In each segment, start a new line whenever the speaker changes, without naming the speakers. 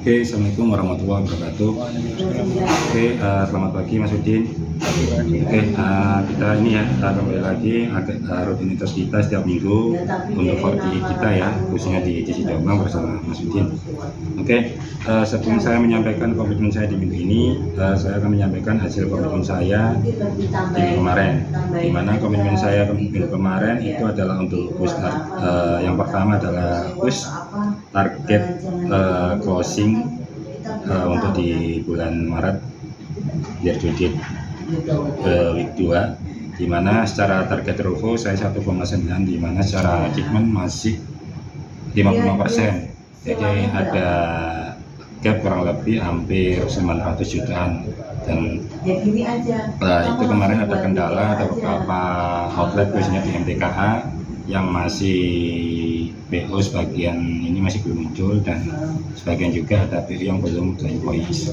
Oke, Assalamualaikum warahmatullahi wabarakatuh. Oke, selamat pagi Mas Udin. Oke, kita ini ya kembali lagi rutinitas kita setiap minggu untuk Fordi kita ya, khususnya di JC Jombang bersama Mas Udin. Oke, sebelum saya menyampaikan komitmen saya di minggu ini, saya akan menyampaikan hasil komitmen saya di minggu kemarin. Di mana komitmen saya minggu kemarin itu adalah untuk push yang pertama adalah push target closing untuk di bulan Maret year to date week 2, di mana secara target ROFO saya 1,9, di mana secara achievement masih 55%. Jadi ada gap kurang lebih hampir 900 jutaan, dan itu kemarin ada kendala, ada beberapa outlet khususnya di MTKA yang masih PO sebagian ini masih belum muncul, dan sebagian juga ada PO yang belum invoice.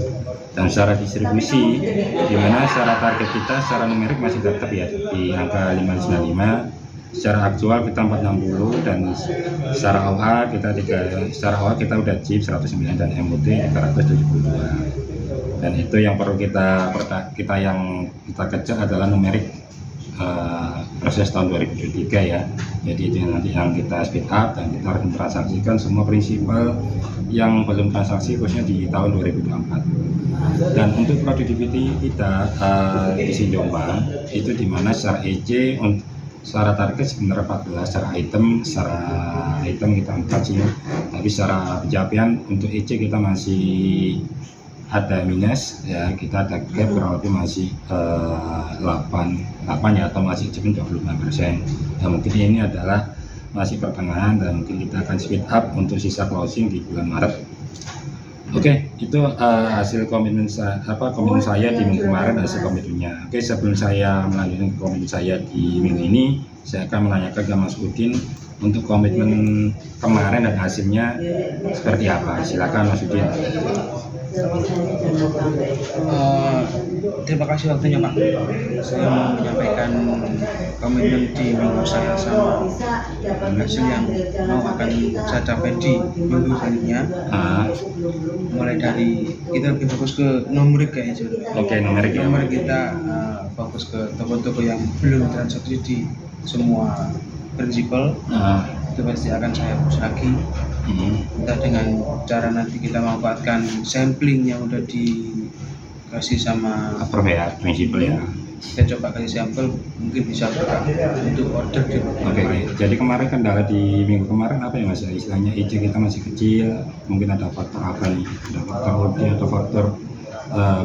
Dan secara distribusi, di mana secara target kita secara numerik masih tetap ya di angka 595, secara aktual kita 460, dan secara OA kita udah chip 109 dan MOT 372. Dan itu yang perlu kita kejar adalah numerik proses tahun 2023 ya. Jadi itu nanti yang kita speed up, dan kita harus mentransaksikan semua prinsipal yang belum transaksi khususnya di tahun 2024. Dan untuk productivity kita di Jombang itu dimana secara EC secara target sebenarnya 14, secara item kita 4 sih, tapi secara pencapaian untuk EC kita masih ada minus ya, kita ada gap kurang lebih masih 8 ya, atau masih cuma 25%. Dan mungkin ini adalah masih pertengahan, dan mungkin kita akan speed up untuk sisa closing di bulan Maret. Oke, itu hasil komitmen saya di minggu kemarin, hasil komitmennya. Oke, sebelum saya melanjutkan komitmen saya di minggu ini, saya akan menanyakan ke Mas Udin untuk komitmen kemarin dan hasilnya seperti apa. Silakan Mas Udin.
Terima kasih waktunya Pak. Saya mau menyampaikan komitmen di minggu saya sama hasil yang mau akan saya capai di minggu selanjutnya. Mulai dari kita lebih fokus ke numerik kayaknya.
Oke, numerik ya.
Numerik kita fokus ke toko-toko yang belum transaksi di semua prinsipal. Itu pasti akan saya push lagi. Kita dengan cara nanti kita memanfaatkan sampling yang udah dikasih sama
approve ya, prinsipal ya.
Kita coba kasih sampel, mungkin bisa buka untuk order gitu.
Oke. Jadi kemarin kendala di minggu kemarin apa ya Mas? Istilahnya EC kita masih kecil, mungkin ada faktor apa nih? Ada faktor order atau faktor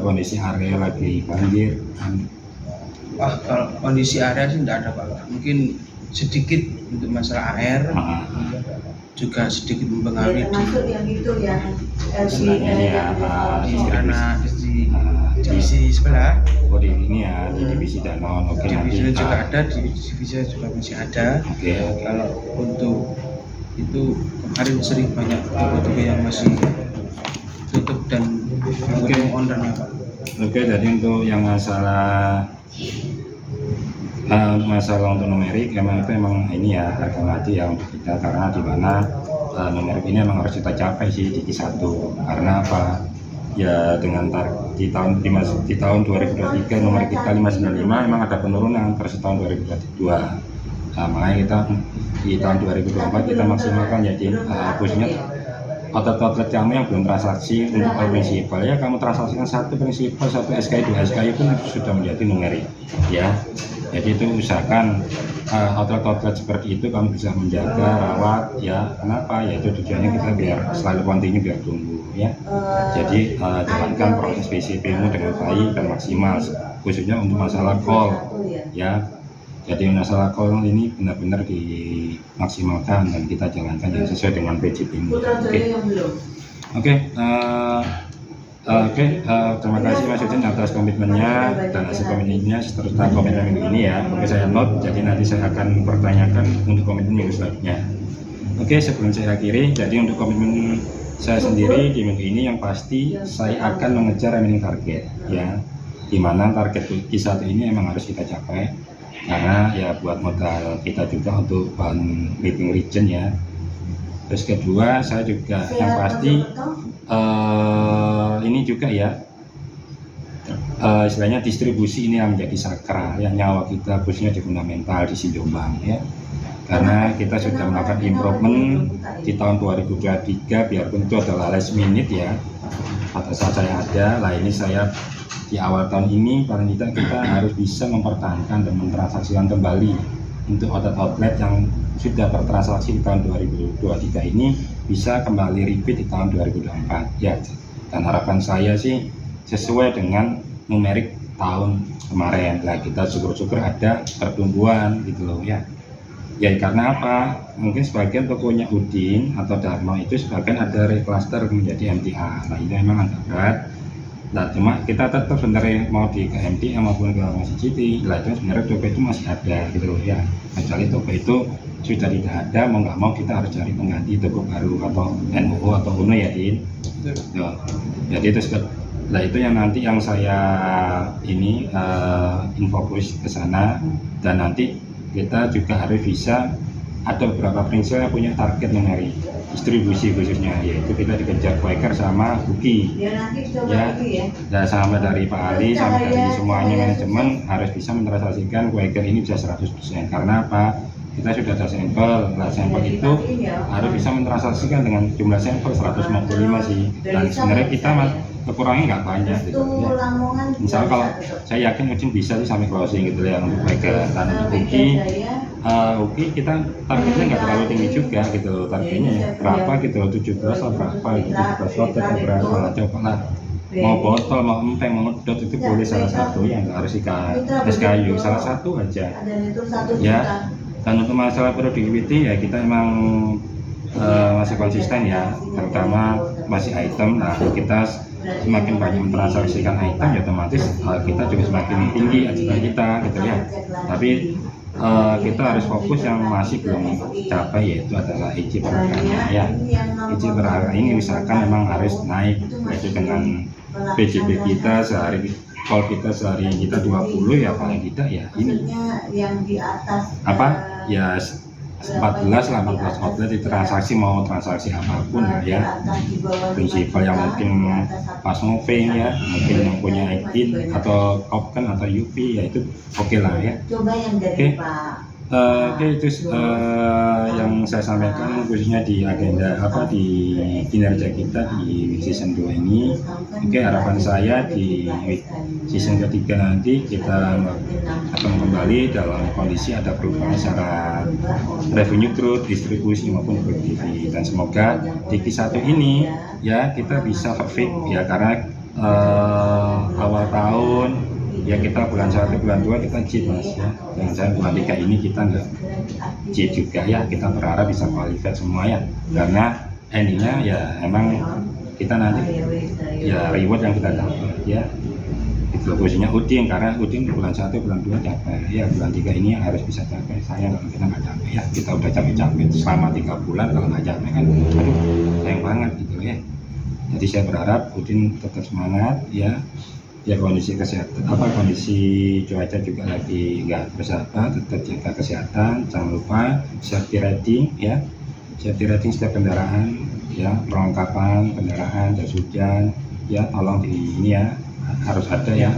kondisi area lagi banjir?
Kalau kondisi area sih tidak ada Pak. Mungkin sedikit untuk masalah air. Juga sedikit mempengaruhi di divisi sebelah.
Oh, di ini ya, di divisi Danon. Oke,
divisi juga ada, di divisi juga masih ada.
Oke.
Kalau untuk itu kemarin sering banyak toko-toko yang masih tutup dan mungkin ordernya Pak.
Oke, jadi untuk yang masalah untuk numerik emang ini ya harga mati ya untuk kita, karena di mana numerik ini emang harus kita capai sih di Q1. Karena apa ya, dengan di tahun 2023 numerik kita 595 emang ada penurunan versus tahun 2022. Makanya kita di tahun 2024 kita maksimalkan jadi khususnya outlet kamu yang belum transaksi untuk prinsipal ya, kamu transaksikan satu prinsipal, satu SKI, 2 SKI pun sudah menjadi numerik ya. Jadi itu usahakan outlet seperti itu kamu bisa menjaga, rawat ya. Kenapa? Ya itu tujuannya kita biar selalu kontinu, biar tumbuh ya. Jadi jalankan proses PCP-mu dengan baik dan maksimal, khususnya untuk masalah call ya. Jadi masalah call ini benar-benar dimaksimalkan dan kita jalankan yang sesuai dengan PCP-mu. Oke. Terima kasih Mas Udin atas komitmennya dan hasil komitmennya serta komitmen minggu ini ya. Oke, saya note, jadi nanti saya akan pertanyakan untuk komitmen minggu selanjutnya. Oke, sebelum saya akhiri, jadi untuk komitmen saya sendiri di minggu ini yang pasti saya akan mengejar remaining target ya, dimana target Q1 ini emang harus kita capai, karena ya buat modal kita juga untuk bahan meeting region ya. Terus kedua, saya juga yang pasti ini juga ya, istilahnya distribusi ini yang menjadi sakral, yang nyawa kita khususnya di fundamental di Jombang ya. Karena kita sudah melakukan improvement di tahun 2023, biarpun itu adalah last minute ya, pada saat saya ada. Lah ini saya di awal tahun ini paling tidak kita harus bisa mempertahankan dan mentransaksikan kembali untuk outlet yang sudah bertransaksi di tahun 2023 ini bisa kembali repeat di tahun 2024 ya. Dan harapan saya sih sesuai dengan numerik tahun kemarin. Lah kita syukur-syukur ada pertumbuhan gitu loh ya. Ya karena apa? Mungkin sebagian tokonya Udin atau Darmo itu sebagian ada recluster menjadi MTA. Nah ini memang agak berat. Nah cuma kita tetap sebenarnya mau di ke MTA maupun ke Masjid Citi, lah itu sebenarnya toko itu masih ada gitu loh ya. Kecuali toko itu sudah tidak ada, mau nggak mau kita harus cari pengganti toko baru atau NUO atau UNO ya Din. Ya, jadi itu lah itu yang nanti yang saya ini infokus ke sana, dan nanti kita juga harus bisa ada beberapa prinsip yang punya target mengenai distribusi khususnya, yaitu kita dikejar Quaker sama Buki ya, dan sampai dari Pak Ali sampai dari semuanya manajemen harus bisa mentransaksikan Quaker ini bisa 100%. Karena apa? Kita sudah ada sampel, nah sampel itu harus bisa mentransaksikan dengan jumlah sampel 155 sih, dan sebenarnya kita kekurangnya nggak banyak gitu ya. Misal kalau saya yakin Udin bisa sih sampai closing gitu ya untuk Quaker. Dan untuk Uki kita targetnya nggak terlalu tinggi juga gitu, targetnya berapa gitu 17 atau berapa gitu, 17 lot atau berapa lah, coba lah mau botol mau empeng mau ngedot itu boleh salah satu, yang nggak harus ikan SKU, salah satu aja ya. Dan untuk masalah productivity ya kita emang masih konsisten ya, terutama masih item. Nah kita semakin banyak mentransaksikan item ya otomatis kita juga semakin tinggi ajudan kita gitu ya. Tapi kita harus fokus yang masih belum capai, yaitu adalah IC per harganya ya. IC per harga ini misalkan memang harus naik, yaitu dengan PJB kita sehari, kalau kita sehari kita 20 ya paling tidak ya ini apa ya 14-18 outlet di transaksi, mau transaksi apapun ya, prinsipal yang mungkin pas moving ya, mungkin yang punya Exit atau token atau UP ya itu oke lah ya. Oke, itu yang saya sampaikan khususnya di agenda di kinerja kita di season 2 ini. Oke, harapan saya di season ketiga nanti kita akan kembali dalam kondisi ada perubahan secara revenue growth, distribusi maupun produktivitas, dan semoga di Q1 ini ya kita bisa perfect ya, karena awal tahun ya kita bulan 1 bulan 2 kita cheat mas ya, dengan saya bulan 3 ini kita nggak cheat juga ya, kita berharap bisa qualified semua ya, karena endingnya ya emang kita nanti ya reward yang kita dapat ya itu khususnya Udin, karena Udin di bulan 1 bulan 2 capai ya, bulan 3 ini harus bisa capai. Saya kalau kita nggak capai ya, kita udah capek-capek selama 3 bulan, kalau nggak capai kan aduh sayang banget gitu ya. Jadi saya berharap Udin tetap semangat ya. Ya kondisi kesehatan kondisi cuaca juga lagi nggak bersahabat, tetap jaga kesehatan, jangan lupa safety rating ya, safety rating setiap kendaraan ya, perlengkapan kendaraan, jas hujan ya tolong di ini ya harus ada ya,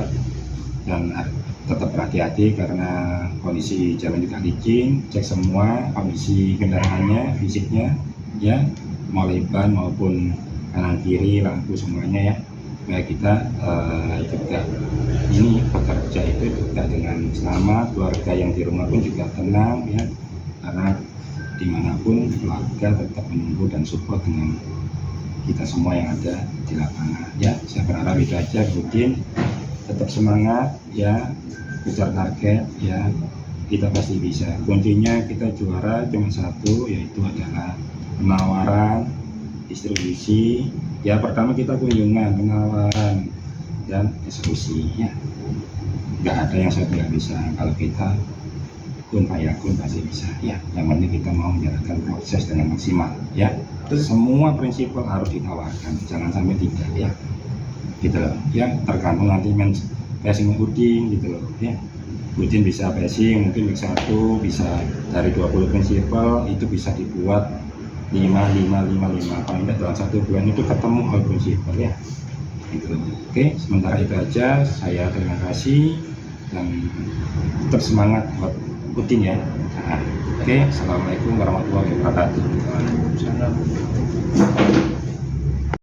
dan tetap berhati-hati karena kondisi jalan juga licin, cek semua kondisi kendaraannya, fisiknya ya, mau ban maupun kanan kiri, lampu semuanya ya. Supaya kita juga ini bekerja itu juga dengan selamat, keluarga yang di rumah pun juga tenang ya, karena dimanapun keluarga tetap menunggu dan support dengan kita semua yang ada di lapangan ya. Saya berharap itu aja, Udin tetap semangat ya, kejar target ya, kita pasti bisa. Kuncinya kita juara cuma satu, yaitu adalah penawaran, distribusi ya. Pertama kita kunjungan, penawaran, dan eksekusi ya. Nggak ada yang saya tidak bisa, kalau kita kun fayakun pasti bisa ya. Yang penting kita mau menjalankan proses dengan maksimal ya. Semua prinsip harus ditawarkan, jangan sampai tidak ya, gitu loh ya. Tergantung nanti passing Udin gitu loh ya. Udin bisa passing mungkin week 1 bisa dari 20 prinsipal itu bisa dibuat paling tidak dalam 1 bulan itu ketemu all principle ya gitu. Oke, sementara itu aja, saya terima kasih dan tetap semangat buat rutin ya. Oke, assalamualaikum warahmatullahi wabarakatuh.
Waalaikumsalam.